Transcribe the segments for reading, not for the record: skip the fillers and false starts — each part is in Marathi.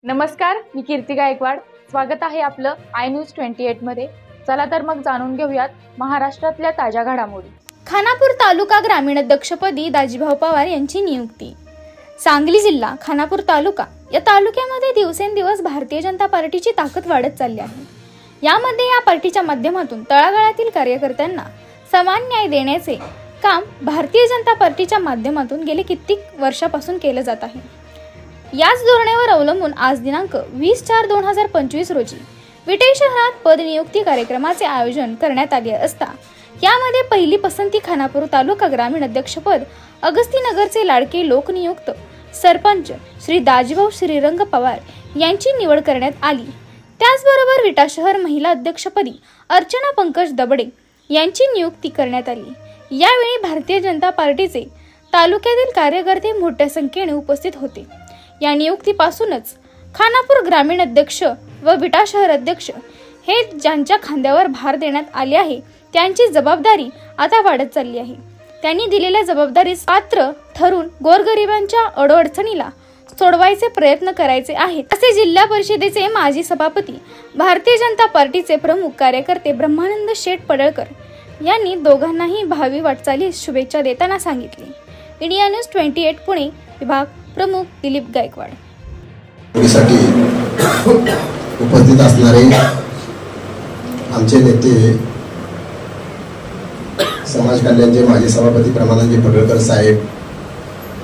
नमस्कार, मी कीर्ती गायकवाड। स्वागत आहे आपलं आय न्यूज 28 मध्ये। चला तर मग जाणून घेऊयात महाराष्ट्रातल्या ताज्या घडामोडी। खानापूर तालुका ग्रामीण अध्यक्षपदी दाजीभाऊ पवार यांची नियुक्ती। सांगली जिल्हा खानापूर तालुका या तालुक्यामध्ये दिवसेंदिवस भारतीय जनता पार्टीची ताकद वाढत चालली आहे। यामध्ये या पार्टीच्या माध्यमातून तळागाळातील कार्यकर्त्यांना समान न्याय देण्याचे काम भारतीय जनता पार्टीच्या माध्यमातून गेले कित्येक वर्षापासून केले जात आहे। याच धोरणावर अवलंबून आज दिनांक 20/4/2025 रोजी विटे शहरात पदनियुक्ती कार्यक्रमाचे आयोजन करण्यात आले असता यामध्ये पहिली पसंती खानापूर तालुका ग्रामीण अध्यक्षपद अगस्तीनगरचे लाडके लोकनियुक्त सरपंच श्री दाजीभाऊ श्रीरंग पवार यांची निवड करण्यात आली। त्याचबरोबर विटा शहर महिला अध्यक्षपदी अर्चना पंकज दबडे यांची नियुक्ती करण्यात आली। यावेळी भारतीय जनता पार्टीचे तालुक्यातील कार्यकर्ते मोठ्या संख्येने उपस्थित होते। या नियुक्तीपासूनच खानापूर ग्रामीण अध्यक्ष व विटा शहर अध्यक्ष हे ज्यांच्या खांद्यावर भार देण्यात आले आहे त्यांची जबाबदारी आता वाढत चालली आहे। त्यांनी दिलेल्या जबाबदारीस पात्र ठरून गोरगरिबांच्या अडचणीला सोडवायचे प्रयत्न करायचे आहेत, असे जिल्हा परिषदेचे माजी सभापती भारतीय जनता पार्टीचे प्रमुख कार्यकर्ते ब्रह्मानंद शेठ पडळकर यांनी दोघांनाही भावी वाटचालीस शुभेच्छा देताना सांगितले। इंडिया न्यूज 28 पुणे विभाग प्रमुख दिलीप गायकवाड। उपस्थित असणारे आमचे नेते समाज कल्याणचे माजी सभापती ब्रह्मानंद पडळकर साहेब,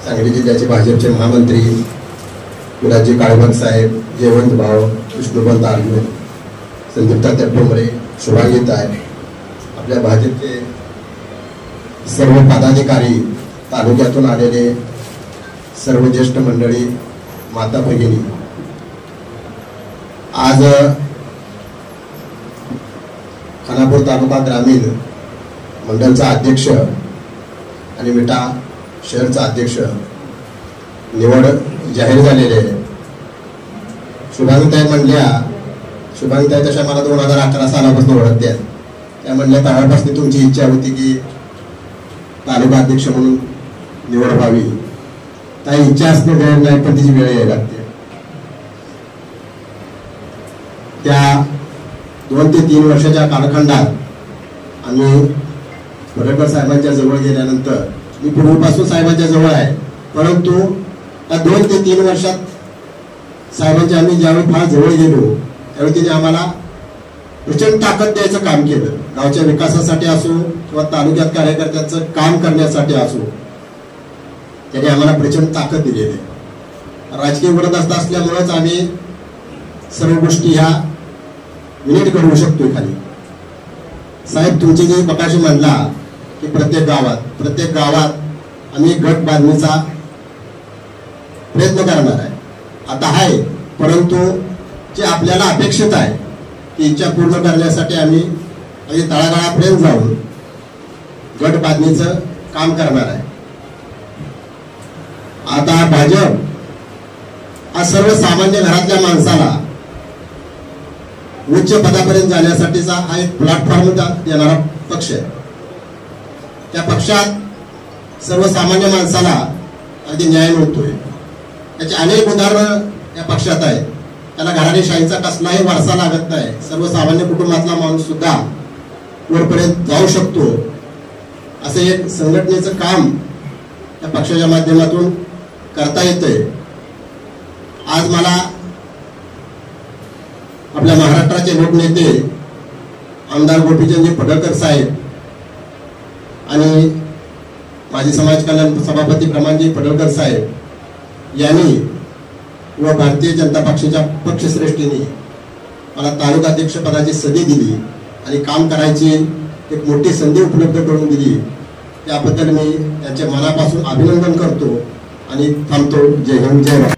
सांगली जिल्ह्याचे भाजपचे महामंत्री विराजी काळेबाग साहेब, जयवंत भाऊ, विष्णुपंत आर्मी, संदीप्ता तेरडोंबरे, शुभांगी ताई, आपल्या भाजपचे सर्व पदाधिकारी, तालुक्यातून आलेले सर्व ज्येष्ठ मंडळी, माता भगिनी, आज खानापूर तालुका ग्रामीण मंडळचा अध्यक्ष आणि विटा शहरचा अध्यक्ष निवड जाहीर झालेले आहे। शुभांगीताई म्हणल्या, शुभांगीताई तशा मला 2011 सालापासून ओळखतात। त्या म्हणल्या तेव्हापासून तुमची इच्छा होती की तालुका अध्यक्ष म्हणून निवड व्हावी। काही इच्छा असणं गैर नाही, पण तिची वेळ यायला लागते। त्या 2 ते 3 वर्षाच्या कालखंडात आम्ही पडळकर साहेबांच्या जवळ गेल्यानंतर, मी पूर्वीपासून साहेबांच्या जवळ आहे, परंतु त्या 2 ते 3 वर्षात साहेबांच्या आम्ही ज्यावेळी फार जवळ गेलो त्यावेळी त्यांनी आम्हाला प्रचंड ताकद द्यायचं काम केलं। गावच्या विकासासाठी असो किंवा तालुक्यात कार्यकर्त्यांचं काम करण्यासाठी असो त्यांनी आम्हाला प्रचंड ताकद दिलेली आहे। राजकीय वरदहस्त असल्यामुळेच आम्ही सर्व गोष्टी ह्या मिनिट करू शकतोय खाली। साहेब तुमची जी प्रकाश म्हणला की प्रत्येक गावात आम्ही गट बांधणीचा प्रयत्न करणार आहे, आता आहे, परंतु जे आपल्याला अपेक्षित आहे ती इच्छा पूर्ण करण्यासाठी आम्ही तळागाळापर्यंत जाऊन गट बांधणीचं काम करणार आहे। आता भाजप हा सर्वसामान्य घरातल्या माणसाला उच्च पदापर्यंत जाण्यासाठीचा हा एक प्लॅटफॉर्म देणारा पक्ष आहे। त्या पक्षात सर्वसामान्य माणसाला अगदी न्याय मिळतोय। त्याची अनेक उदाहरणं या पक्षात आहेत। त्याला घराणेशाहीचा कसलाही वारसा लागत नाही, सर्वसामान्य कुटुंबातला माणूस सुद्धा वरपर्यंत जाऊ शकतो, असे एक संघटनेचं काम या पक्षाच्या माध्यमातून करता येतंय। आज मला आपल्या महाराष्ट्राचे लोकनेते आमदार गोपीचंद पडळकर साहेब आणि माजी समाज कल्याण सभापती ब्रह्मानंद पडळकर साहेब यांनी व भारतीय जनता पक्षाच्या पक्षश्रेष्ठींनी मला तालुका अध्यक्ष पदाची संधी दिली आणि काम करायची एक मोठी संधी उपलब्ध करून दिली। त्याबद्दल मी त्यांच्या मनापासून अभिनंदन करतो आणि थांबतो। जय हिंद, जय भारत।